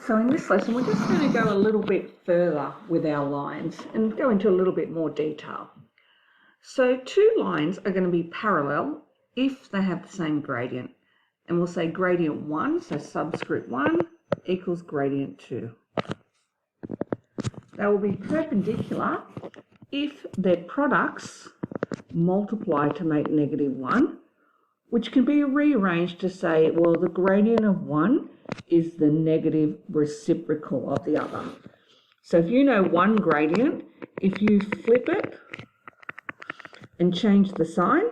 So in this lesson, we're just going to go a little bit further with our lines and go into a little bit more detail. So two lines are going to be parallel if they have the same gradient. And we'll say gradient 1, so subscript 1 equals gradient 2. They will be perpendicular if their products multiply to make -1, which can be rearranged to say, well, the gradient of one is the negative reciprocal of the other. So if you know one gradient, if you flip it and change the sign,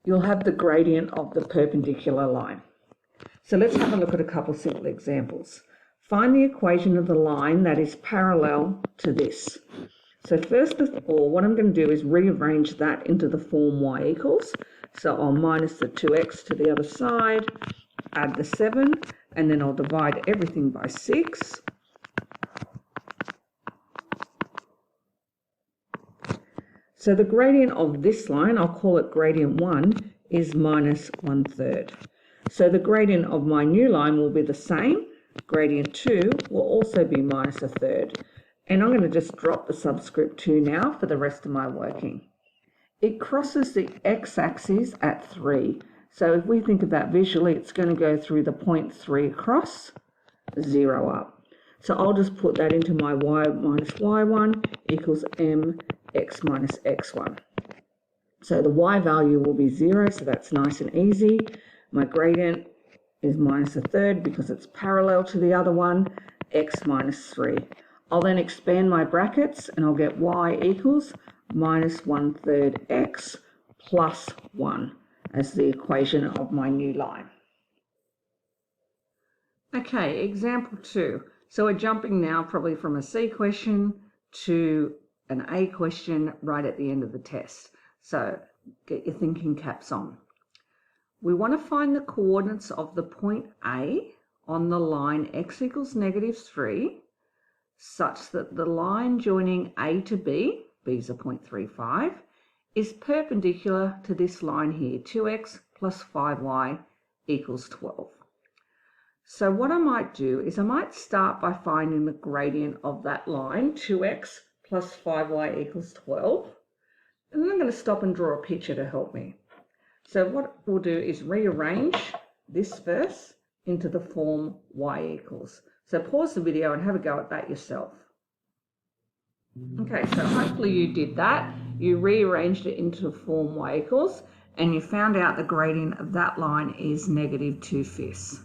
you'll have the gradient of the perpendicular line. So let's have a look at a couple of simple examples. Find the equation of the line that is parallel to this. So first of all, what I'm going to do is rearrange that into the form y equals. So I'll minus the 2x to the other side, add the 7, and then I'll divide everything by 6. So the gradient of this line, I'll call it gradient 1, is -1/3. So the gradient of my new line will be the same. Gradient 2 will also be -1/3. And I'm going to just drop the subscript 2 now for the rest of my working. It crosses the x-axis at 3. So if we think of that visually, it's going to go through the point 3 across, 0 up. So I'll just put that into my y minus y1 equals mx minus x1. So the y value will be 0, so that's nice and easy. My gradient is -1/3 because it's parallel to the other one, x minus 3. I'll then expand my brackets and I'll get y equals -1/3 x plus 1 as the equation of my new line. Okay, example 2. So we're jumping now probably from a C question to an A question right at the end of the test. So get your thinking caps on. We want to find the coordinates of the point A on the line x equals -3 such that the line joining A to B, B is a 0.35, is perpendicular to this line here, 2x plus 5y equals 12. So what I might do is I might start by finding the gradient of that line, 2x plus 5y equals 12. And then I'm going to stop and draw a picture to help me. So what we'll do is rearrange this first into the form y equals. So pause the video and have a go at that yourself. Okay, so hopefully you did that. You rearranged it into the form y equals and you found out the gradient of that line is -2/5.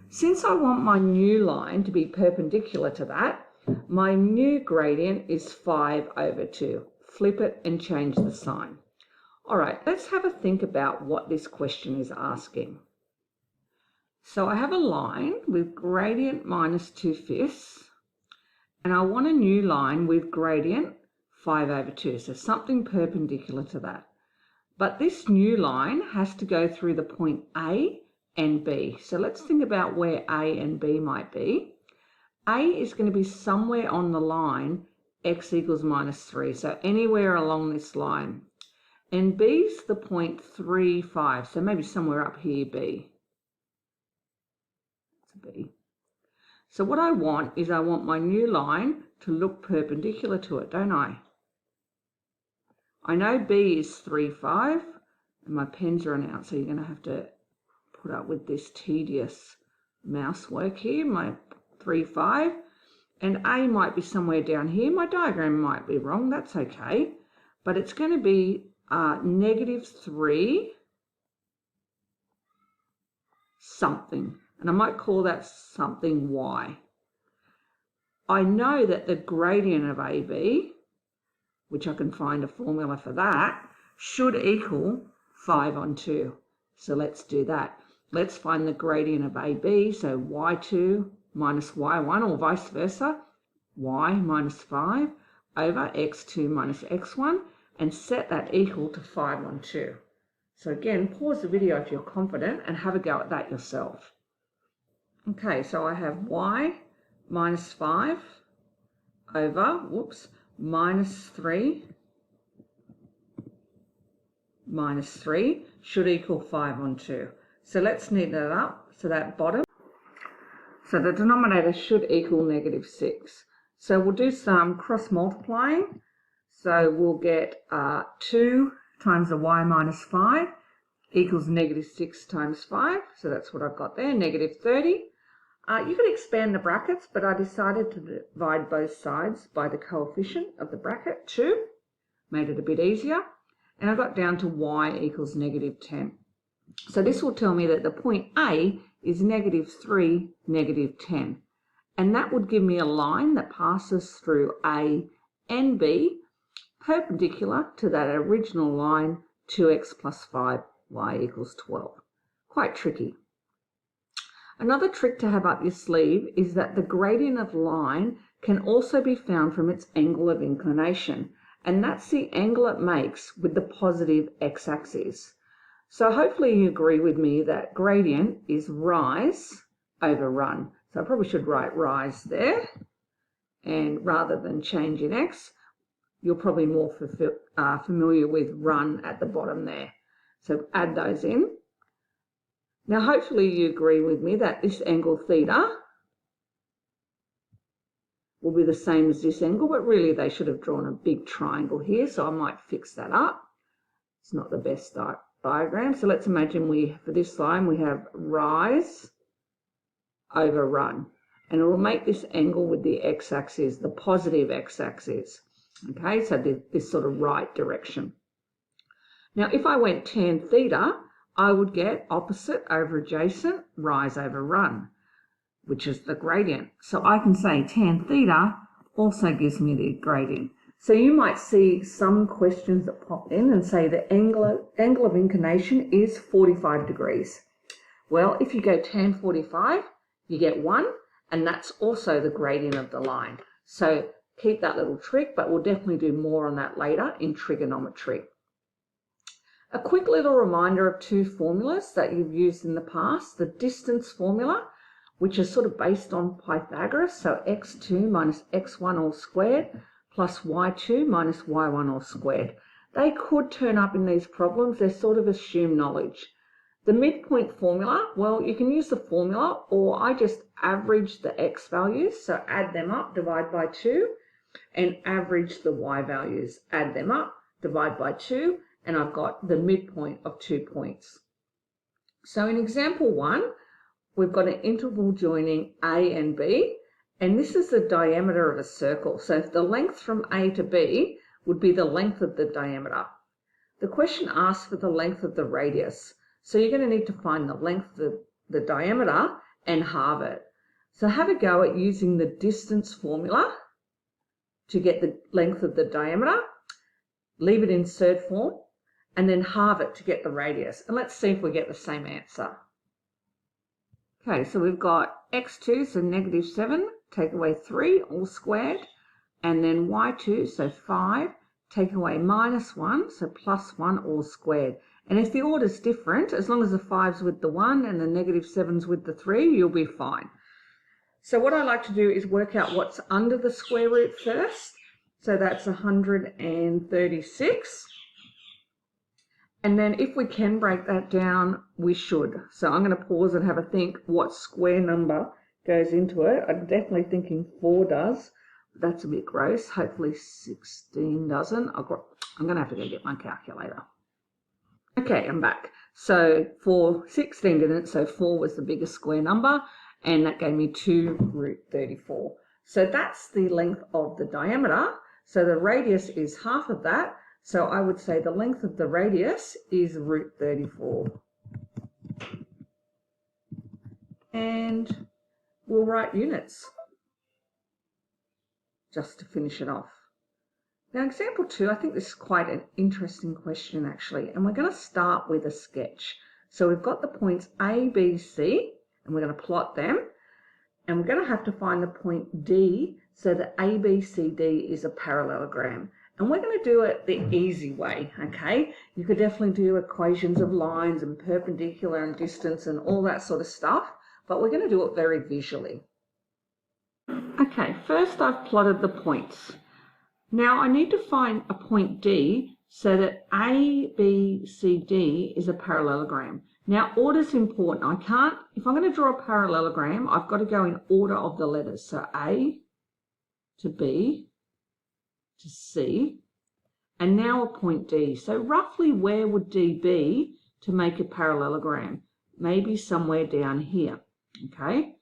Since I want my new line to be perpendicular to that, my new gradient is 5/2. Flip it and change the sign. All right, let's have a think about what this question is asking. So I have a line with gradient -2/5, and I want a new line with gradient 5/2, so something perpendicular to that. But this new line has to go through the point A and B. So let's think about where A and B might be. A is going to be somewhere on the line x equals -3, so anywhere along this line. And B's the 0.35, so maybe somewhere up here, B. That's B. So what I want is I want my new line to look perpendicular to it, don't I? I know B is 3,5, and my pens run out, so you're going to have to put up with this tedious mouse work here, my 3,5. And A might be somewhere down here. My diagram might be wrong, that's okay. But it's going to be -3 something. And I might call that something y. I know that the gradient of AB, which I can find a formula for that, should equal 5/2. So let's do that. Let's find the gradient of AB, so y2 minus y1, or vice versa, y minus 5 over x2 minus x1, and set that equal to 5/2. So again, pause the video if you're confident and have a go at that yourself. Okay, so I have y minus 5 over, -3 minus 3 should equal 5/2. So let's neaten it up. So that bottom. So the denominator should equal negative 6. So we'll do some cross multiplying. So we'll get 2 times the y minus 5 equals negative 6 times 5. So that's what I've got there, negative 30. You could expand the brackets, but I decided to divide both sides by the coefficient of the bracket, 2. Made it a bit easier. And I got down to y equals negative 10. So this will tell me that the point A is negative 3, negative 10. And that would give me a line that passes through A and B, perpendicular to that original line, 2x plus 5, y equals 12. Quite tricky. Another trick to have up your sleeve is that the gradient of line can also be found from its angle of inclination, and that's the angle it makes with the positive x-axis. So hopefully you agree with me that gradient is rise over run. So I probably should write rise there, and rather than change in x, you're probably more familiar with run at the bottom there. So add those in. Now hopefully you agree with me that this angle theta will be the same as this angle, but really they should have drawn a big triangle here, so I might fix that up. It's not the best diagram. So let's imagine for this line we have rise over run, and it will make this angle with the x-axis, the positive x-axis. Okay, so this sort of right direction. Now if I went tan theta, I would get opposite over adjacent, rise over run, which is the gradient. So I can say tan theta also gives me the gradient. So you might see some questions that pop in and say the angle of inclination is 45 degrees. Well, if you go tan 45, you get 1, and that's also the gradient of the line. So keep that little trick, but we'll definitely do more on that later in trigonometry. A quick little reminder of two formulas that you've used in the past. The distance formula, which is sort of based on Pythagoras, so x2 minus x1 all squared plus y2 minus y1 all squared. They could turn up in these problems. They're sort of assumed knowledge. The midpoint formula, well, you can use the formula, or I just average the x values, so add them up, divide by 2, and average the y values, add them up, divide by 2, and I've got the midpoint of 2 points. So in example 1, we've got an interval joining A and B, and this is the diameter of a circle. So if the length from A to B would be the length of the diameter. The question asks for the length of the radius. So you're going to need to find the length of the diameter and halve it. So have a go at using the distance formula to get the length of the diameter, leave it in surd form, and then halve it to get the radius. And let's see if we get the same answer. Okay, so we've got x2, so negative 7, take away 3, all squared, and then y2, so 5, take away minus 1, so plus 1, all squared. And if the order's different, as long as the 5's with the 1 and the negative 7's with the 3, you'll be fine. So what I like to do is work out what's under the square root first. So that's 136. And then if we can break that down, we should. So I'm going to pause and have a think what square number goes into it. I'm definitely thinking 4 does. That's a bit gross. Hopefully 16 doesn't. I'm going to have to go get my calculator. Okay, I'm back. So 16 didn't, so 4 was the biggest square number, and that gave me 2 root 34. So that's the length of the diameter. So the radius is half of that. So I would say the length of the radius is root 34. And we'll write units just to finish it off. Now example 2, I think this is quite an interesting question actually, and we're going to start with a sketch. So we've got the points A, B, C, and we're going to plot them, and we're going to have to find the point D so that ABCD is a parallelogram. And we're going to do it the easy way, okay? You could definitely do equations of lines and perpendicular and distance and all that sort of stuff, but we're going to do it very visually. Okay, first I've plotted the points. Now I need to find a point D so that ABCD is a parallelogram. Now, order is important. I can't, if I'm going to draw a parallelogram, I've got to go in order of the letters. So A to B to C, and now a point D. So roughly where would D be to make a parallelogram? Maybe somewhere down here, okay?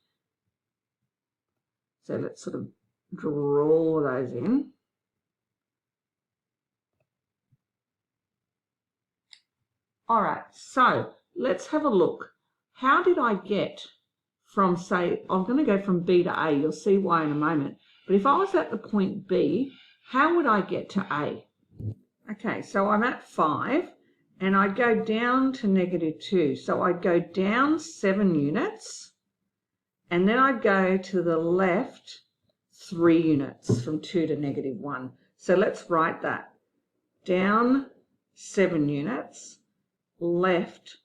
So let's sort of draw those in. All right, so let's have a look. How did I get from, say, I'm going to go from B to A. You'll see why in a moment. But if I was at the point B, how would I get to A? Okay, so I'm at 5, and I go down to -2. So I'd go down 7 units, and then I'd go to the left 3 units from 2 to -1. So let's write that. Down 7 units, left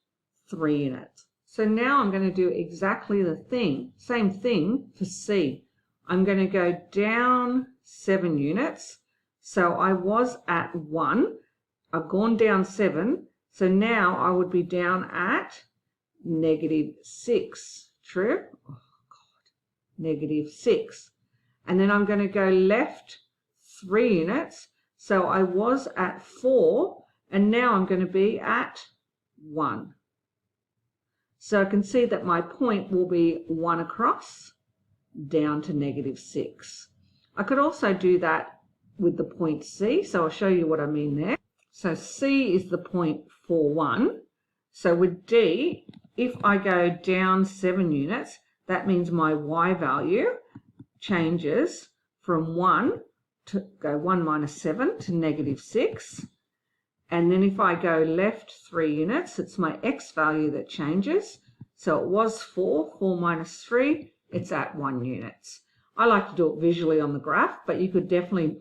3 units. So now I'm going to do exactly the same thing for C. I'm going to go down 7 units. So I was at 1. I've gone down 7. So now I would be down at -6. True? Oh, God. -6. And then I'm going to go left 3 units. So I was at 4. And now I'm going to be at 1. So I can see that my point will be 1 across down to -6. I could also do that with the point C, so I'll show you what I mean there. So C is the point 4, 1. So with D, if I go down 7 units, that means my Y value changes from 1 to go 1 minus 7 to -6. And then if I go left 3 units, it's my X value that changes. So it was 4, 4 minus 3, it's at 1 units. I like to do it visually on the graph, but you could definitely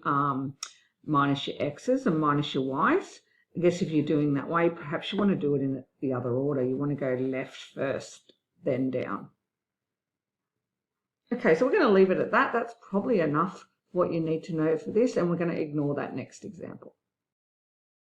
minus your X's and minus your Y's. I guess if you're doing that way, perhaps you want to do it in the other order. You want to go left first, then down. Okay, so we're going to leave it at that. That's probably enough what you need to know for this, and we're going to ignore that next example.